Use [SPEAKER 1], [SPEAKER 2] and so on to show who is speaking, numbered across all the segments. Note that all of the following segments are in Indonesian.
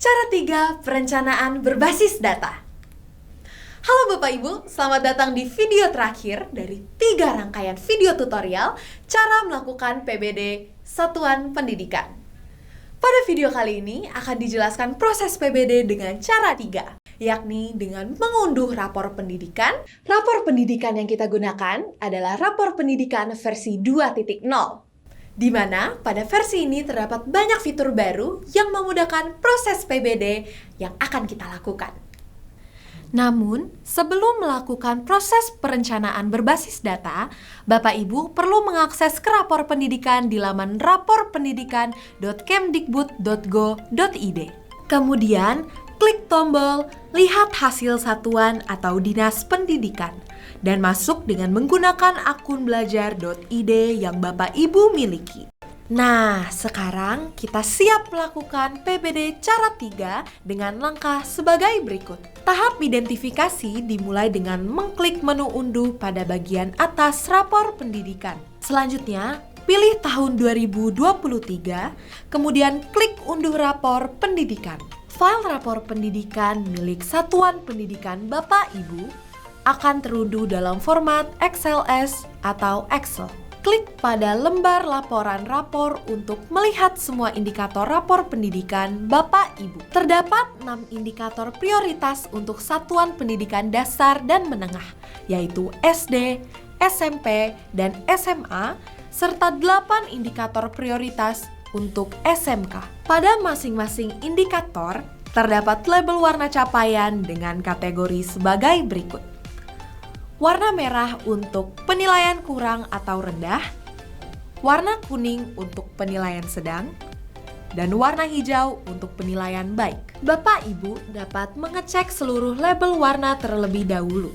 [SPEAKER 1] Cara 3 perencanaan berbasis data. Halo Bapak Ibu, selamat datang di video terakhir dari 3 rangkaian video tutorial cara melakukan PBD Satuan Pendidikan. Pada video kali ini akan dijelaskan proses PBD dengan cara 3, yakni dengan mengunduh rapor pendidikan. Rapor pendidikan yang kita gunakan adalah rapor pendidikan versi 2.0. Di mana pada versi ini terdapat banyak fitur baru yang memudahkan proses PBD yang akan kita lakukan. Namun, sebelum melakukan proses perencanaan berbasis data, Bapak Ibu perlu mengakses ke rapor pendidikan di laman raporpendidikan.kemdikbud.go.id. Kemudian, klik tombol Lihat Hasil Satuan atau Dinas Pendidikan dan masuk dengan menggunakan akun belajar.id yang Bapak Ibu miliki. Nah, sekarang kita siap melakukan PBD cara 3 dengan langkah sebagai berikut. Tahap identifikasi dimulai dengan mengklik menu unduh pada bagian atas rapor pendidikan. Selanjutnya, pilih tahun 2023, kemudian klik unduh rapor pendidikan. File rapor pendidikan milik Satuan Pendidikan Bapak Ibu akan terunduh dalam format XLS atau Excel. Klik pada lembar laporan rapor untuk melihat semua indikator rapor pendidikan Bapak Ibu. Terdapat 6 indikator prioritas untuk satuan pendidikan dasar dan menengah, yaitu SD, SMP, dan SMA, serta 8 indikator prioritas untuk SMK. Pada masing-masing indikator, terdapat label warna capaian dengan kategori sebagai berikut. Warna merah untuk penilaian kurang atau rendah, warna kuning untuk penilaian sedang, dan warna hijau untuk penilaian baik. Bapak Ibu dapat mengecek seluruh label warna terlebih dahulu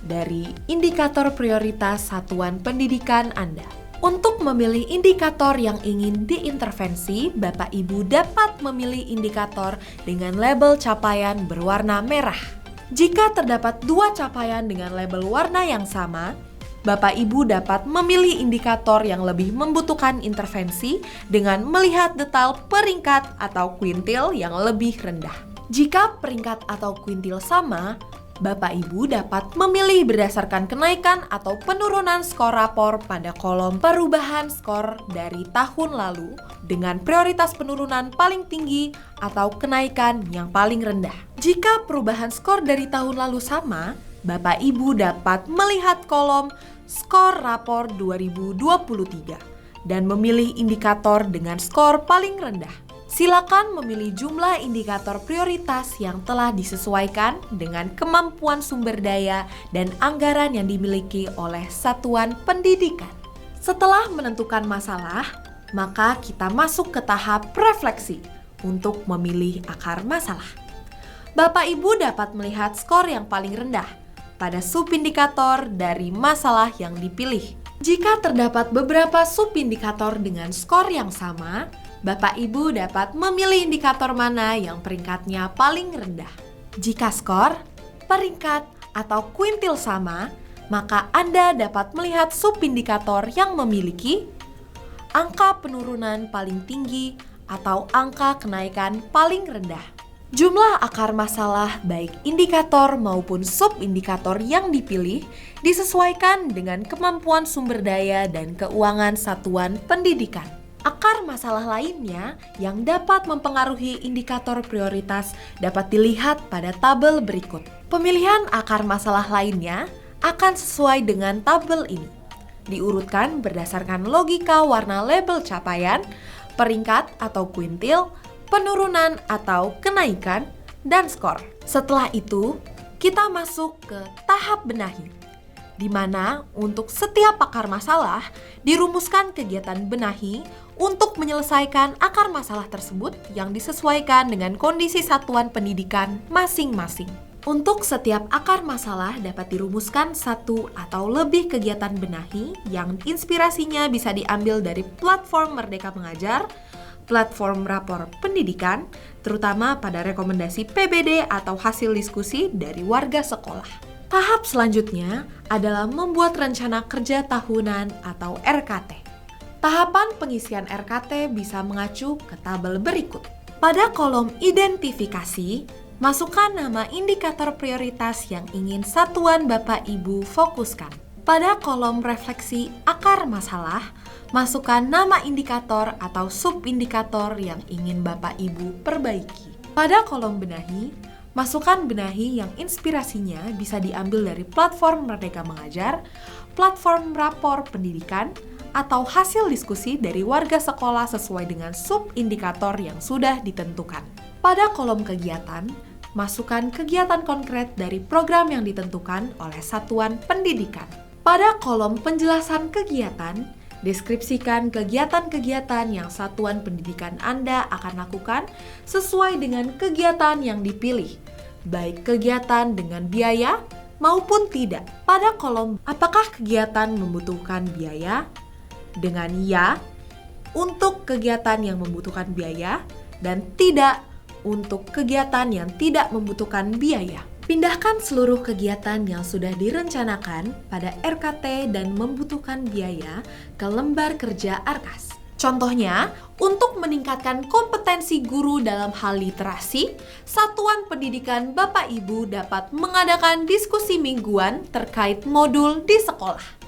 [SPEAKER 1] dari indikator prioritas satuan pendidikan Anda. Untuk memilih indikator yang ingin diintervensi, Bapak Ibu dapat memilih indikator dengan label capaian berwarna merah. Jika terdapat 2 capaian dengan label warna yang sama, Bapak Ibu dapat memilih indikator yang lebih membutuhkan intervensi dengan melihat detail peringkat atau kuintil yang lebih rendah. Jika peringkat atau kuintil sama, Bapak Ibu dapat memilih berdasarkan kenaikan atau penurunan skor rapor pada kolom perubahan skor dari tahun lalu dengan prioritas penurunan paling tinggi atau kenaikan yang paling rendah. Jika perubahan skor dari tahun lalu sama, Bapak Ibu dapat melihat kolom skor rapor 2023 dan memilih indikator dengan skor paling rendah. Silakan memilih jumlah indikator prioritas yang telah disesuaikan dengan kemampuan sumber daya dan anggaran yang dimiliki oleh satuan pendidikan. Setelah menentukan masalah, maka kita masuk ke tahap refleksi untuk memilih akar masalah. Bapak Ibu dapat melihat skor yang paling rendah pada subindikator dari masalah yang dipilih. Jika terdapat beberapa subindikator dengan skor yang sama, Bapak Ibu dapat memilih indikator mana yang peringkatnya paling rendah. Jika skor, peringkat, atau kuintil sama, maka Anda dapat melihat subindikator yang memiliki angka penurunan paling tinggi atau angka kenaikan paling rendah. Jumlah akar masalah baik indikator maupun subindikator yang dipilih disesuaikan dengan kemampuan sumber daya dan keuangan satuan pendidikan. Akar masalah lainnya yang dapat mempengaruhi indikator prioritas dapat dilihat pada tabel berikut. Pemilihan akar masalah lainnya akan sesuai dengan tabel ini. Diurutkan berdasarkan logika warna label capaian, peringkat atau kuintil, penurunan atau kenaikan, dan skor. Setelah itu, kita masuk ke tahap benahi, di mana untuk setiap akar masalah dirumuskan kegiatan benahi untuk menyelesaikan akar masalah tersebut yang disesuaikan dengan kondisi satuan pendidikan masing-masing. Untuk setiap akar masalah dapat dirumuskan 1 atau lebih kegiatan benahi yang inspirasinya bisa diambil dari platform Merdeka Mengajar, platform rapor pendidikan, terutama pada rekomendasi PBD atau hasil diskusi dari warga sekolah. Tahap selanjutnya adalah membuat rencana kerja tahunan atau RKT. Tahapan pengisian RKT bisa mengacu ke tabel berikut. Pada kolom identifikasi, masukkan nama indikator prioritas yang ingin satuan Bapak Ibu fokuskan. Pada kolom refleksi akar masalah, masukkan nama indikator atau subindikator yang ingin Bapak Ibu perbaiki. Pada kolom benahi, masukkan benahi yang inspirasinya bisa diambil dari platform Merdeka Mengajar, platform rapor pendidikan, atau hasil diskusi dari warga sekolah sesuai dengan subindikator yang sudah ditentukan. Pada kolom kegiatan, masukkan kegiatan konkret dari program yang ditentukan oleh satuan pendidikan. Pada kolom penjelasan kegiatan, deskripsikan kegiatan-kegiatan yang satuan pendidikan Anda akan lakukan sesuai dengan kegiatan yang dipilih, baik kegiatan dengan biaya maupun tidak. Pada kolom apakah kegiatan membutuhkan biaya, dengan ya untuk kegiatan yang membutuhkan biaya dan tidak untuk kegiatan yang tidak membutuhkan biaya. Pindahkan seluruh kegiatan yang sudah direncanakan pada RKT dan membutuhkan biaya ke lembar kerja Arkas. Contohnya, untuk meningkatkan kompetensi guru dalam hal literasi, Satuan Pendidikan Bapak Ibu dapat mengadakan diskusi mingguan terkait modul di sekolah.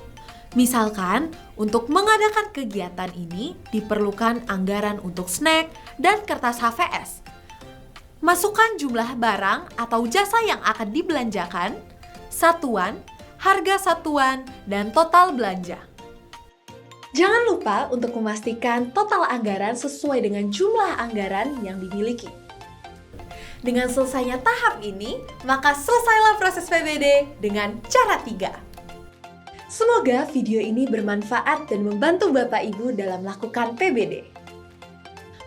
[SPEAKER 1] Misalkan, untuk mengadakan kegiatan ini diperlukan anggaran untuk snack dan kertas HVS. Masukkan jumlah barang atau jasa yang akan dibelanjakan, satuan, harga satuan, dan total belanja. Jangan lupa untuk memastikan total anggaran sesuai dengan jumlah anggaran yang dimiliki. Dengan selesainya tahap ini, maka selesailah proses PBD dengan cara 3. Semoga video ini bermanfaat dan membantu Bapak Ibu dalam melakukan PBD.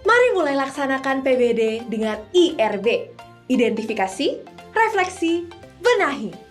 [SPEAKER 1] Mari mulai laksanakan PBD dengan IRB, identifikasi, refleksi, benahi.